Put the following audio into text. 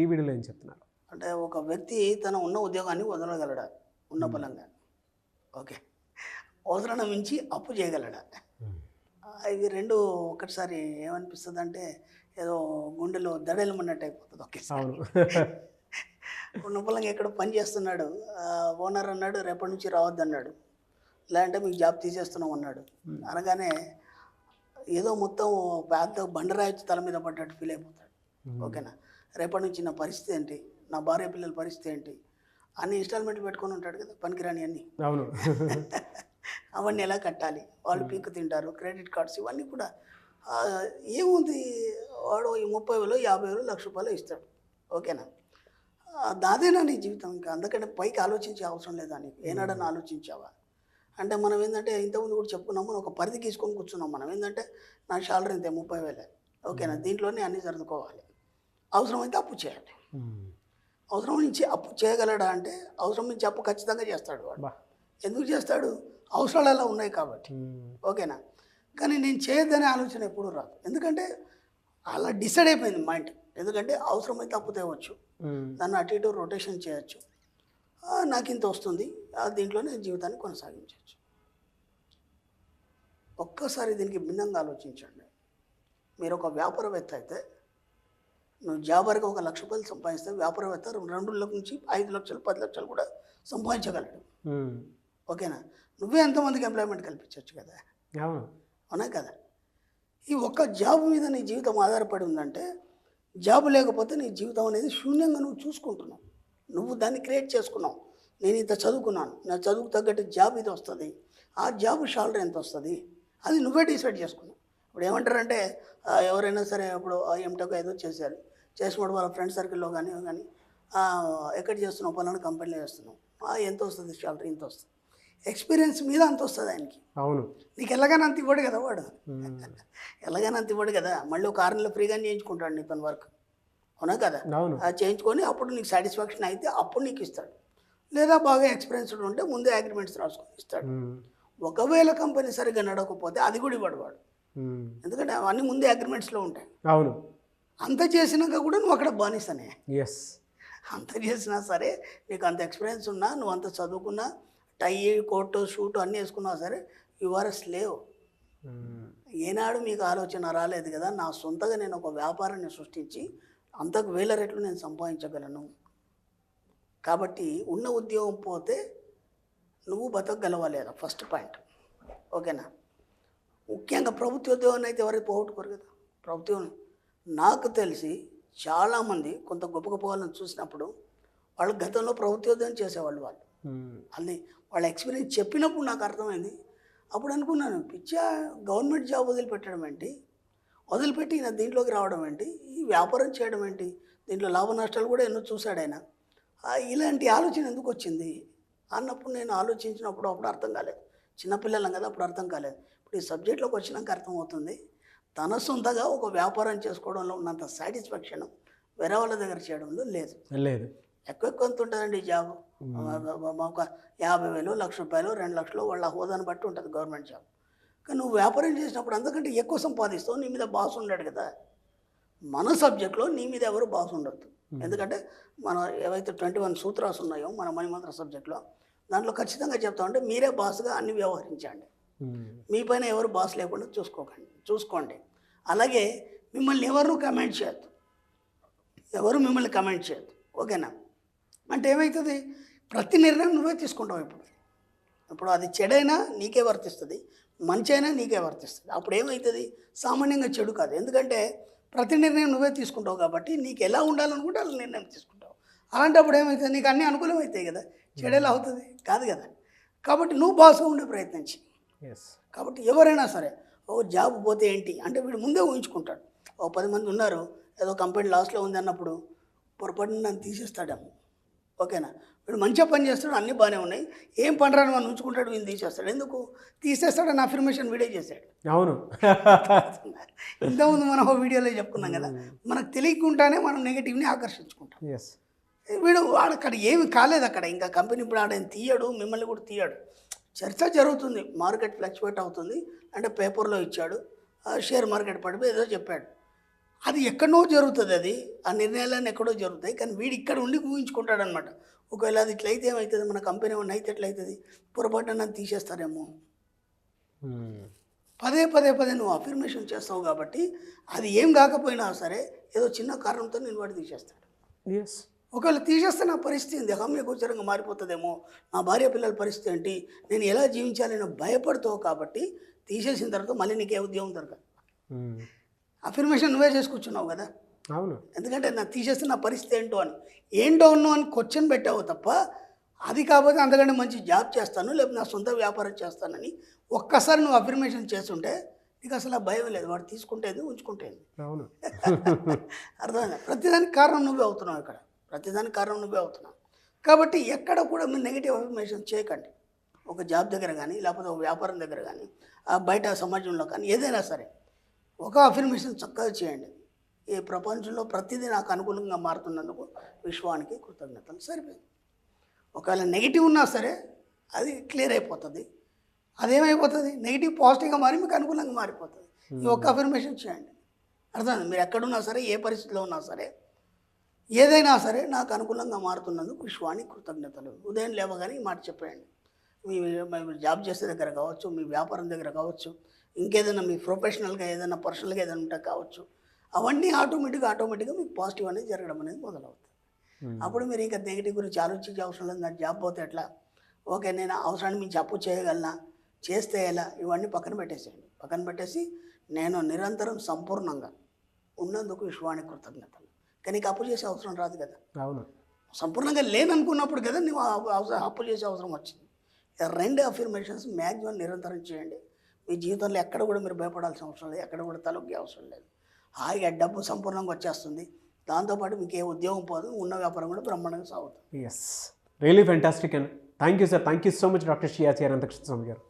ఈ వీడియోలో ఏం చెప్తున్నారు? అంటే ఒక వ్యక్తి తన ఉన్న ఉద్యోగాన్ని వదలగలడా ఉన్న బలంగా? ఓకే. అవసరాన్ని మించి అప్పు చేయగలడా? ఇవి రెండు ఒకటిసారి ఏమనిపిస్తుంది అంటే ఏదో గుండెలో దడేలమన్నట్టు అయిపోతుంది ఒకేసారి. అవును. ఉన్న బలంగా ఎక్కడ పని చేస్తున్నాడు, ఓనర్ అన్నాడు రేపటి నుంచి రావద్దన్నాడు, లేదంటే మీకు జాబ్ తీసేస్తున్నాం అన్నాడు. అనగానే ఏదో మొత్తం పెద్ద బండరాయి తల మీద పడ్డట్టు ఫీల్ అయిపోతాడు. ఓకేనా, రేపటి నుంచి నా పరిస్థితి ఏంటి, నా భార్య పిల్లల పరిస్థితి ఏంటి, అన్ని ఇన్స్టాల్మెంట్లు పెట్టుకొని ఉంటాడు కదా పనికిరాని అన్నీ. అవును. అవన్నీ ఎలా కట్టాలి, వాళ్ళు పీక్కు తింటారు, క్రెడిట్ కార్డ్స్ ఇవన్నీ కూడా. ఏముంది, వాడు ఈ 30,000 50,000 1,00,000 ఇస్తాడు. ఓకేనా, దాదేనా నీ జీవితం? ఇంకా అందుకంటే పైకి ఆలోచించే అవసరం లేదా నీకు? ఏనాడని ఆలోచించావా? అంటే మనం ఏంటంటే ఇంతకుముందు కూడా చెప్పుకున్నాము, మనం ఒక పరిధి గీసుకొని కూర్చున్నాం. మనం ఏంటంటే నా శాలరీ ఇంతే 30,000, ఓకేనా, దీంట్లోనే అన్నీ సర్దుకోవాలి, అవసరమైతే అప్పు చేయాలి. అవసరం నుంచి అప్పు చేయగలడా అంటే అవసరం నుంచి అప్పు ఖచ్చితంగా చేస్తాడు వాడు. ఎందుకు చేస్తాడు? అవసరాలు అలా ఉన్నాయి కాబట్టి. ఓకేనా, కానీ నేను చేయొద్దనే ఆలోచన ఎప్పుడు రాదు. ఎందుకంటే అలా డిసైడ్ అయిపోయింది మైండ్. ఎందుకంటే అవసరమైతే అప్పు తేవచ్చు, దాన్ని అటు ఇటు రొటేషన్ చేయొచ్చు, నాకు ఇంత వస్తుంది, దీంట్లోనే జీవితాన్ని కొనసాగించవచ్చు. ఒక్కసారి దీనికి భిన్నంగా ఆలోచించండి. మీరు ఒక వ్యాపారవేత్త అయితే, నువ్వు జాబర్గా ఒక 1,00,000 రూపాయలు సంపాదిస్తే, వ్యాపారవేత్త 2 నుంచి 5 లక్షలు 10 లక్షలు కూడా సంపాదించగలడు. ఓకేనా, నువ్వే ఎంతమందికి ఎంప్లాయ్మెంట్ కల్పించవచ్చు కదా. అవునా కదా? ఈ ఒక్క జాబ్ మీద నీ జీవితం ఆధారపడి ఉందంటే, జాబ్ లేకపోతే నీ జీవితం అనేది శూన్యంగా నువ్వు చూసుకుంటున్నావు. నువ్వు దాన్ని క్రియేట్ చేసుకున్నావు. నేను ఇంత చదువుకున్నాను, నా చదువుకు తగ్గట్టు జాబ్ ఇది వస్తుంది, ఆ జాబ్ శాలరీ ఎంత వస్తుంది, అది నువ్వే డిసైడ్ చేసుకున్నావు. ఇప్పుడు ఏమంటారంటే ఎవరైనా సరే ఇప్పుడు ఎంటెక్ ఏదో చేశారు, చేసినప్పుడు వాళ్ళ ఫ్రెండ్ సర్కిల్లో కానీ ఎక్కడ చేస్తున్నావు, పలానా కంపెనీలో చేస్తున్నావు, ఎంత వస్తుంది శాలరీ, ఇంత వస్తుంది, ఎక్స్పీరియన్స్ మీద అంత వస్తుంది ఆయనకి. అవును, నీకు ఎలాగైనా అంత ఇవ్వడు కదా వాడు, ఎలాగైనా అంత ఇవ్వడు కదా. మళ్ళీ ఒక 6 నెలలు ఫ్రీగానే చేయించుకుంటాడు నీ పని వర్క్. అవునా కదా? అది చేయించుకొని అప్పుడు నీకు సాటిస్ఫాక్షన్ అయితే అప్పుడు నీకు ఇస్తాడు. లేదా బాగా ఎక్స్పీరియన్స్డ్ ఉంటే ముందే అగ్రిమెంట్స్ రాసుకొని ఇస్తాడు. ఒకవేళ కంపెనీ సరిగ్గా నడవకపోతే అది కూడా ఇవ్వడు వాడు, ఎందుకంటే అవన్నీ ముందే అగ్రిమెంట్స్లో ఉంటాయి. అవును, అంత చేసినాక కూడా నువ్వు అక్కడ బానిసనే. అంత చేసినా సరే నీకు అంత ఎక్స్పీరియన్స్ ఉన్నా, నువ్వు అంత చదువుకున్నా, టై కోటు షూటు అన్నీ వేసుకున్నా సరే, యు ఆర్ ఎ స్లేవ్. ఏనాడు మీకు ఆలోచన రాలేదు కదా, నా సొంతగా నేను ఒక వ్యాపారాన్ని సృష్టించి అంతకు 1000 రెట్లు నేను సంపాదించగలను. కాబట్టి ఉన్న ఉద్యోగం పోతే నువ్వు బతకగలవాలేదా, ఫస్ట్ పాయింట్. ఓకేనా, ముఖ్యంగా ప్రభుత్వ ఉద్యోగాన్ని అయితే ఎవరైతే పోగొట్టుకోరు కదా. ప్రభుత్వం నాకు తెలిసి చాలామంది కొంత గొప్ప గొప్ప వాళ్ళని చూసినప్పుడు వాళ్ళు గతంలో ప్రభుత్వ ఉద్యోగం చేసేవాళ్ళు. వాళ్ళు అది వాళ్ళ ఎక్స్పీరియన్స్ చెప్పినప్పుడు నాకు అర్థమైంది. అప్పుడు అనుకున్నాను, పిచ్చా, గవర్నమెంట్ జాబ్ వదిలిపెట్టడం ఏంటి, వదిలిపెట్టి ఈయన దీంట్లోకి రావడం ఏంటి, ఈ వ్యాపారం చేయడం ఏంటి, దీంట్లో లాభ నష్టాలు కూడా ఎన్నో చూశాడు ఆయన, ఇలాంటి ఆలోచన ఎందుకు వచ్చింది అన్నప్పుడు నేను ఆలోచించినప్పుడు అప్పుడు అర్థం కాలేదు. చిన్నపిల్లలం కదా, అప్పుడు అర్థం కాలేదు. ఇప్పుడు ఈ సబ్జెక్ట్లోకి వచ్చినాక అర్థమవుతుంది. తన సొంతగా ఒక వ్యాపారం చేసుకోవడంలో ఉన్నంత సాటిస్ఫాక్షన్ వేరే వాళ్ళ దగ్గర చేయడంలో లేదు. ఎక్కువ ఎంత ఉంటుందండి జాబ్, ఒక 50,000 1,00,000 2 లక్షలు వాళ్ళ హోదాను బట్టి ఉంటుంది గవర్నమెంట్ జాబ్. కానీ నువ్వు వ్యాపారం చేసినప్పుడు అంతకంటే ఎక్కువ సంపాదిస్తావు. నీ మీద బాస్ ఉండడు కదా. మన సబ్జెక్ట్లో నీ మీద ఎవరు బాస్ ఉండొద్దు. ఎందుకంటే మన ఏవైతే 21 సూత్రాలు ఉన్నాయో మన మణిమంత్ర సబ్జెక్ట్లో, దాంట్లో ఖచ్చితంగా చెప్తామంటే మీరే బాస్గా అన్ని వ్యవహరించండి. మీ పైన ఎవరు బాస్ లేకుండా చూసుకోండి. అలాగే మిమ్మల్ని ఎవరు కమెంట్ చేయొద్దు, ఎవరు మిమ్మల్ని కమెంట్ చేయొద్దు. ఓకేనా, అంటే ఏమవుతుంది, ప్రతి నిర్ణయం నువ్వే తీసుకుంటావు. ఇప్పుడు అది చెడైనా నీకే వర్తిస్తుంది, మంచి అయినా నీకే వర్తిస్తుంది. అప్పుడు ఏమవుతుంది, సామాన్యంగా చెడు కాదు. ఎందుకంటే ప్రతి నిర్ణయం నువ్వే తీసుకుంటావు కాబట్టి నీకు ఎలా ఉండాలనుకుంటే అలా నిర్ణయం తీసుకుంటావు. అలాంటప్పుడు ఏమవుతుంది, నీకు అన్నీ అనుకూలం అవుతాయి కదా, చెడు ఎలా అవుతుంది, కాదు కదా. కాబట్టి నువ్వు బాస్గా ఉండే ప్రయత్నించి. కాబట్టి ఎవరైనా సరే ఓ జాబ్ పోతే ఏంటి అంటే వీడు ముందే ఊహించుకుంటాడు. ఓ 10 మంది ఉన్నారు, ఏదో కంపెనీ లాస్లో ఉంది అన్నప్పుడు పొరపాటున నన్ను తీసేస్తాడేమో. ఓకేనా, వీడు మంచిగా పని చేస్తాడు, అన్నీ బాగానే ఉన్నాయి, ఏం పని రాని వాడిని ఉంచుకుంటాడు, వీళ్ళు తీసేస్తాడు. ఎందుకు తీసేస్తాడని అఫర్మేషన్ వీడియో చేశాడు. అవును, ఇంతకుముందు మనం ఒక వీడియోలో చెప్పుకున్నాం కదా, మనకు తెలియకుండానే మనం నెగిటివ్ని ఆకర్షించుకుంటాం. వీడు అక్కడ ఏమి కాలేదు, అక్కడ ఇంకా కంపెనీ ఇప్పుడు ఆడని తీయడు, మిమ్మల్ని కూడా తీయడు. చర్చ జరుగుతుంది, మార్కెట్ ఫ్లక్చువేట్ అవుతుంది అంటే పేపర్లో ఇచ్చాడు, షేర్ మార్కెట్ పడిపోయి ఏదో చెప్పాడు. అది ఎక్కడో జరుగుతుంది, అది ఆ నిర్ణయాలన్నీ ఎక్కడో జరుగుతాయి. కానీ వీడు ఇక్కడ ఉండి ఊహించుకుంటాడు అనమాట. ఒకవేళ అది ఇట్లయితే ఏమవుతుంది, మన కంపెనీ ఏమన్నా అయితే ఎట్లయితుంది, పొరపాటున నన్ను తీసేస్తారేమో. పదే పదే పదే నువ్వు అఫర్మేషన్ చేస్తావు కాబట్టి అది ఏం కాకపోయినా సరే ఏదో చిన్న కారణంతో నేను వాడు తీసేస్తాడు. ఎస్. ఒకవేళ తీసేస్తే నా పరిస్థితి ఏంది, గోచరంగా మారిపోతుందేమో, నా భార్య పిల్లల పరిస్థితి ఏంటి, నేను ఎలా జీవించాలని భయపడతావు. కాబట్టి తీసేసిన తర్వాత మళ్ళీ నీకే ఉద్యోగం దొరకదు. అఫర్మేషన్ నువ్వే చేసుకొచ్చున్నావు కదా. అవును. ఎందుకంటే నా తీసేస్తే నా పరిస్థితి ఏంటో అని క్వశ్చన్ పెట్టావు తప్ప, అది కాకపోతే అంతకంటే మంచి జాబ్ చేస్తాను, లేకపోతే నా సొంత వ్యాపారం చేస్తానని ఒక్కసారి నువ్వు అఫర్మేషన్ చేస్తుంటే నీకు అసలు ఆ భయం లేదు. వాడు తీసుకుంటేది ఉంచుకుంటేది. అవును. అర్థమైందా? ప్రతిదానికి కారణం నువ్వే అవుతున్నావు ఇక్కడ, ప్రతిదానికి కారణం నువ్వే అవుతున్నావు. కాబట్టి ఎక్కడ కూడా మీరు నెగిటివ్ అఫర్మేషన్ చేయకండి. ఒక జాబ్ దగ్గర కానీ, లేకపోతే ఒక వ్యాపారం దగ్గర కానీ, బయట సమాజంలో కానీ, ఏదైనా సరే ఒక అఫర్మేషన్ చక్కగా చేయండి. ఈ ప్రపంచంలో ప్రతిదీ నాకు అనుకూలంగా మారుతున్నందుకు విశ్వానికి కృతజ్ఞతలు, సరిపోయింది. ఒకవేళ నెగిటివ్ ఉన్నా సరే అది క్లియర్ అయిపోతుంది. అదేమైపోతుంది, నెగిటివ్ పాజిటివ్గా మారి మీకు అనుకూలంగా మారిపోతుంది. ఈ ఒక్క అఫర్మేషన్ చేయండి. అర్థమైంది? మీరు ఎక్కడున్నా సరే, ఏ పరిస్థితిలో ఉన్నా సరే, ఏదైనా సరే నాకు అనుకూలంగా మారుతున్నందుకు విశ్వానికి కృతజ్ఞతలు. ఉదయం లేవగానే ఈ మాట చెప్పేయండి. మీ జాబ్ చేసే దగ్గర కావచ్చు, మీ వ్యాపారం దగ్గర కావచ్చు, ఇంకేదైనా మీ ప్రొఫెషనల్గా ఏదైనా పర్సనల్గా ఏదైనా ఉంటే కావచ్చు, అవన్నీ ఆటోమేటిక్గా మీకు పాజిటివ్ అనేది జరగడం అనేది మొదలవుతుంది. అప్పుడు మీరు ఇంకా నెగిటివ్ గురించి ఆలోచించే అవసరం లేదు. నాకు జాబ్ పోతే ఎట్లా, ఓకే నేను అవసరాన్ని మించి అప్పు చేయగలనా, చేస్తే ఎలా, ఇవన్నీ పక్కన పెట్టేసేయండి. పక్కన పెట్టేసి నేను నిరంతరం సంపూర్ణంగా ఉన్నందుకు విశ్వానికి కృతజ్ఞతలు. కానీ నీకు అప్పు చేసే అవసరం రాదు కదా. అవును. సంపూర్ణంగా లేననుకున్నప్పుడు కదా నువ్వు అప్పు చేసే అవసరం వచ్చింది. రెండు అఫర్మేషన్స్ మ్యాక్సిమం నిరంతరం చేయండి. మీ జీవితంలో ఎక్కడ కూడా మీరు భయపడాల్సిన అవసరం లేదు, ఎక్కడ కూడా తలొగ్గే అవసరం లేదు. హాయిగా డబ్బు సంపూర్ణంగా వచ్చేస్తుంది. దాంతోపాటు మీకు ఏ ఉద్యోగం పోదు, ఉన్న వ్యాపారం కూడా బ్రహ్మాండంగా సాగుతుంది. Yes, really fantastic and thank you sir. Thank you so much doctor Shri Acharya Anantakrishna Swami గారు.